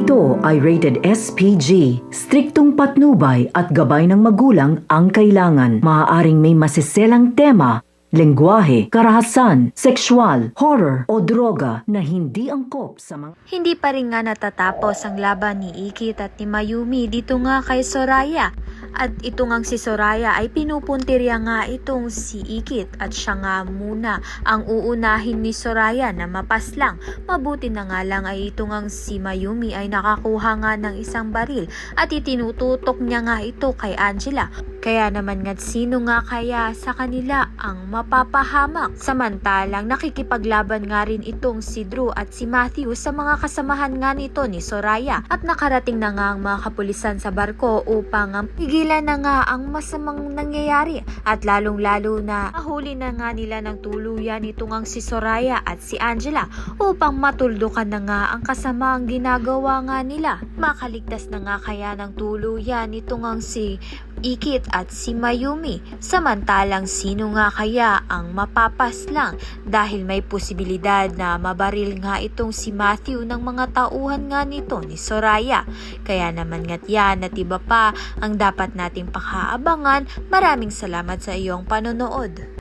Ito ay rated SPG. Striktong patnubay at gabay ng magulang ang kailangan. Maaaring may masiselang tema, lengguwahe, karahasan, sexual, horror o droga na hindi angkop sa mga... Hindi pa rin nga natatapos ang laban ni Ikit at ni Mayumi dito nga kay Soraya. At ito ngang si Soraya ay pinupuntirya nga itong si Ikit at siya nga muna ang uunahin ni Soraya na mapaslang. Mabuti na nga lang ay ito ngang si Mayumi ay nakakuha nga ng isang baril at itinututok niya nga ito kay Angela. Kaya naman nga sino nga kaya sa kanila ang mapapahamak? Samantalang nakikipaglaban nga rin itong si Drew at si Matthew sa mga kasamahan nga nito ni Soraya at nakarating na nga ang mga kapulisan sa barko upang pigilan na nga ang masamang nangyayari at lalong-lalo na mahuli na nga nila ng tuluyan ito ngang si Soraya at si Angela upang matuldukan na nga ang kasamaang ginagawa nga nila. Makaligtas na nga kaya ng tuluyan ito ngang si Ikit at si Mayumi. Samantalang sino nga kaya ang mapapaslang dahil may posibilidad na mabaril nga itong si Matthew ng mga tauhan nga nito ni Soraya. Kaya naman nga't yan at iba pa ang dapat nating pakaabangan. Maraming salamat sa iyong panonood.